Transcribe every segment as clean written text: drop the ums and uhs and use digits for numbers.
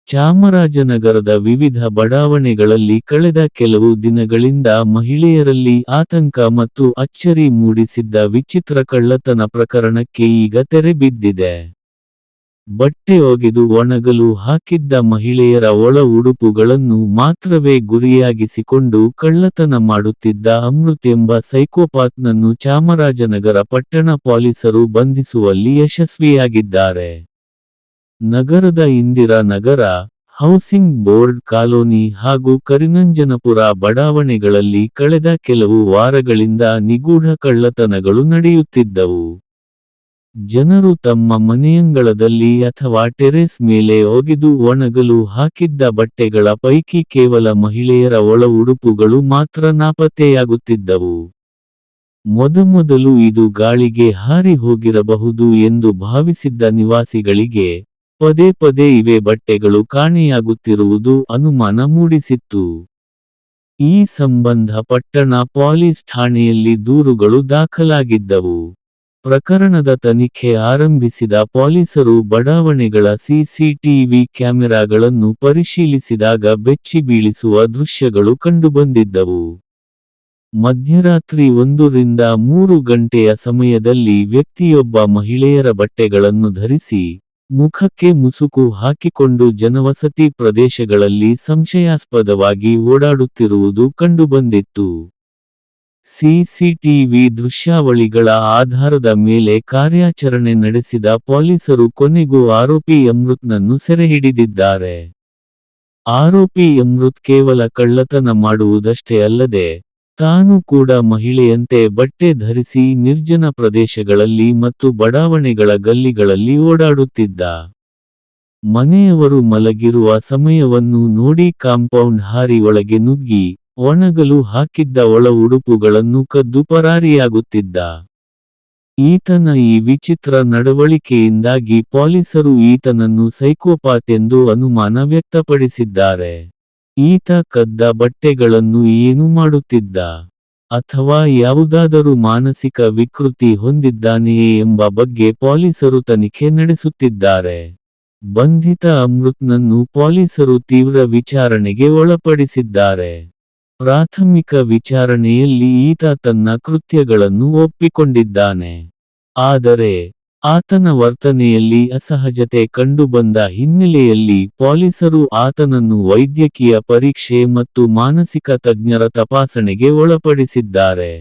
ಚಾಮರಾಜನಗರದ ವಿವಿಧ ಬಡಾವಣೆಗಳಲ್ಲಿ ಕಳೆದ ಕೆಲವು ದಿನಗಳಿಂದ ಮಹಿಳೆಯರಲ್ಲಿ ಆತಂಕ ಮತ್ತು ಅಚ್ಚರಿ ಮೂಡಿಸಿದ್ದ ವಿಚಿತ್ರ ಕಳ್ಳತನ ಪ್ರಕರಣಕ್ಕೆ ಈಗ ತೆರೆ ಬಿದ್ದಿದೆ. ಬಟ್ಟೆ ಒಗೆದು ಒಣಗಲು ಹಾಕಿದ್ದ ಮಹಿಳೆಯರ ಒಳ ಉಡುಪುಗಳನ್ನು ಮಾತ್ರವೇ ಗುರಿಯಾಗಿಸಿಕೊಂಡು ಕಳ್ಳತನ ಮಾಡುತ್ತಿದ್ದ ಅಮೃತ್ ಎಂಬ ಸೈಕೋಪಾತ್ನನ್ನು ಚಾಮರಾಜನಗರ ಪಟ್ಟಣ ಪೊಲೀಸರು ಬಂಧಿಸುವಲ್ಲಿ ಯಶಸ್ವಿಯಾಗಿದ್ದಾರೆ. ನಗರದ ಇಂದಿರಾ ನಗರ, ಹೌಸಿಂಗ್ ಬೋರ್ಡ್ ಕಾಲೋನಿ ಹಾಗೂ ಕರಿನಂಜನಪುರ ಬಡಾವಣೆಗಳಲ್ಲಿ ಕಳೆದ ಕೆಲವು ವಾರಗಳಿಂದ ನಿಗೂಢ ಕಳ್ಳತನಗಳು ನಡೆಯುತ್ತಿದ್ದವು. ಜನರು ತಮ್ಮ ಮನೆಯಂಗಳದಲ್ಲಿ ಅಥವಾ ಟೆರೇಸ್ ಮೇಲೆ ಒಗೆದು ಒಣಗಲು ಹಾಕಿದ್ದ ಬಟ್ಟೆಗಳ ಪೈಕಿ ಕೇವಲ ಮಹಿಳೆಯರ ಒಳ ಉಡುಪುಗಳು ಮಾತ್ರ ನಾಪತ್ತೆಯಾಗುತ್ತಿದ್ದವು. ಮೊದಮೊದಲು ಇದು ಗಾಳಿಗೆ ಹಾರಿ ಹೋಗಿರಬಹುದು ಎಂದು ಭಾವಿಸಿದ್ದ ನಿವಾಸಿಗಳಿಗೆ, ಪದೇ ಪದೇ ಇವೇ ಬಟ್ಟೆಗಳು ಕಾಣೆಯಾಗುತ್ತಿರುವುದು ಅನುಮಾನ ಮೂಡಿಸಿತ್ತು. ಈ ಸಂಬಂಧ ಪಟ್ಟಣ ಪೊಲೀಸ್ ಠಾಣೆಯಲ್ಲಿ ದೂರುಗಳು ದಾಖಲಾಗಿದ್ದವು. ಪ್ರಕರಣದ ತನಿಖೆ ಆರಂಭಿಸಿದ ಪೊಲೀಸರು ಬಡಾವಣೆಗಳ ಸಿಸಿಟಿವಿ ಕ್ಯಾಮೆರಾಗಳನ್ನು ಪರಿಶೀಲಿಸಿದಾಗ ಬೆಚ್ಚಿ ಬೀಳಿಸುವ ದೃಶ್ಯಗಳು ಕಂಡುಬಂದಿದ್ದವು. ಮಧ್ಯರಾತ್ರಿ 1 ರಿಂದ 3 ಗಂಟೆಯ ಸಮಯದಲ್ಲಿ ವ್ಯಕ್ತಿಯೊಬ್ಬ ಮಹಿಳೆಯರ ಬಟ್ಟೆಗಳನ್ನು ಧರಿಸಿ, ಮುಖಕ್ಕೆ ಮುಸುಕು ಹಾಕಿಕೊಂಡು ಜನವಸತಿ ಪ್ರದೇಶಗಳಲ್ಲಿ ಸಂಶಯಾಸ್ಪದವಾಗಿ ಓಡಾಡುತ್ತಿರುವುದು ಕಂಡುಬಂದಿತ್ತು. ಸಿಸಿಟಿವಿ ದೃಶ್ಯಾವಳಿಗಳ ಆಧಾರದ ಮೇಲೆ ಕಾರ್ಯಾಚರಣೆ ನಡೆಸಿದ ಪೊಲೀಸರು ಕೊನೆಗೂ ಆರೋಪಿ ಅಮೃತ್ನನ್ನು ಸೆರೆಹಿಡಿದಿದ್ದಾರೆ. ಆರೋಪಿ ಅಮೃತ್ ಕೇವಲ ಕಳ್ಳತನ ಮಾಡುವುದಷ್ಟೇ ಅಲ್ಲದೆ, ತಾನು ಕೂಡ ಮಹಿಳೆಯಂತೆ ಬಟ್ಟೆ ಧರಿಸಿ ನಿರ್ಜನ ಪ್ರದೇಶಗಳಲ್ಲಿ ಮತ್ತು ಬಡಾವಣೆಗಳ ಗಲ್ಲಿಗಳಲ್ಲಿ ಓಡಾಡುತ್ತಿದ್ದ. ಮನೆಯವರು ಮಲಗಿರುವ ಸಮಯವನ್ನು ನೋಡಿ ಕಾಂಪೌಂಡ್ ಹಾರಿ ಒಳಗೆ ನುಗ್ಗಿ, ಒಣಗಲು ಹಾಕಿದ್ದ ಒಳ ಉಡುಪುಗಳನ್ನು ಕದ್ದು ಪರಾರಿಯಾಗುತ್ತಿದ್ದ. ಈತನ ಈ ವಿಚಿತ್ರ ನಡವಳಿಕೆಯಿಂದಾಗಿ ಪೊಲೀಸರು ಈತನನ್ನು ಸೈಕೋಪಾತ್ ಎಂದು ಅನುಮಾನ ವ್ಯಕ್ತಪಡಿಸಿದ್ದಾರೆ. ಈತ ಕದ್ದ ಬಟ್ಟೆಗಳನ್ನು ಏನು ಮಾಡುತ್ತಿದ್ದ? ಅಥವಾ ಯಾವುದಾದರೂ ಮಾನಸಿಕ ವಿಕೃತಿ ಹೊಂದಿದ್ದಾನೆಯೇ ಎಂಬ ಬಗ್ಗೆ ಪೊಲೀಸರು ತನಿಖೆ ನಡೆಸುತ್ತಿದ್ದಾರೆ. ಬಂಧಿತ ಅಮೃತ್ನನ್ನು ಪೊಲೀಸರು ತೀವ್ರ ವಿಚಾರಣೆಗೆ ಒಳಪಡಿಸಿದ್ದಾರೆ. ಪ್ರಾಥಮಿಕ ವಿಚಾರಣೆಯಲ್ಲಿ ಈತ ತನ್ನ ಕೃತ್ಯಗಳನ್ನು ಒಪ್ಪಿಕೊಂಡಿದ್ದಾನೆ. ಆದರೆ, ಆತನ ವರ್ತನೆಯಲ್ಲಿ ಅಸಹಜತೆ ಕಂಡುಬಂದ ಹಿನ್ನೆಲೆಯಲ್ಲಿ ಪೊಲೀಸರು ಆತನನ್ನು ವೈದ್ಯಕೀಯ ಪರೀಕ್ಷೆ ಮತ್ತು ಮಾನಸಿಕ ತಜ್ಞರ ತಪಾಸಣೆಗೆ ಒಳಪಡಿಸಿದ್ದಾರೆ.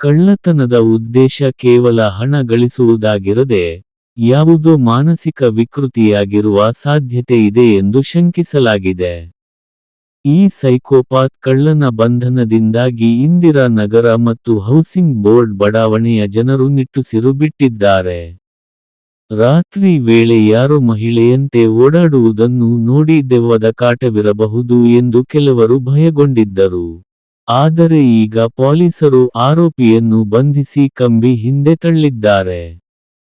ಕಳ್ಳತನದ ಉದ್ದೇಶ ಕೇವಲ ಹಣ ಗಳಿಸುವುದಾಗಿರದೆ, ಯಾವುದೋ ಮಾನಸಿಕ ವಿಕೃತಿಯಾಗಿರುವ ಸಾಧ್ಯತೆ ಇದೆ ಎಂದು ಶಂಕಿಸಲಾಗಿದೆ. ಈ ಸೈಕೋಪಾತ್ ಕಳ್ಳನ ಬಂಧನದಿಂದಾಗಿ ಇಂದಿರಾ ನಗರ ಮತ್ತು ಹೌಸಿಂಗ್ ಬೋರ್ಡ್ ಬಡಾವಣೆಯ ಜನರು ನಿಟ್ಟುಸಿರು ಬಿಟ್ಟಿದ್ದಾರೆ. ರಾತ್ರಿ ವೇಳೆ ಯಾರೋ ಮಹಿಳೆಯಂತೆ ಓಡಾಡುವುದನ್ನು ನೋಡಿ ದೆವ್ವದ ಕಾಟವಿರಬಹುದು ಎಂದು ಕೆಲವರು ಭಯಗೊಂಡಿದ್ದರು. ಆದರೆ ಈಗ ಪೊಲೀಸರು ಆರೋಪಿಯನ್ನು ಬಂಧಿಸಿ ಕಂಬಿ ಹಿಂದೆ ತಳ್ಳಿದ್ದಾರೆ.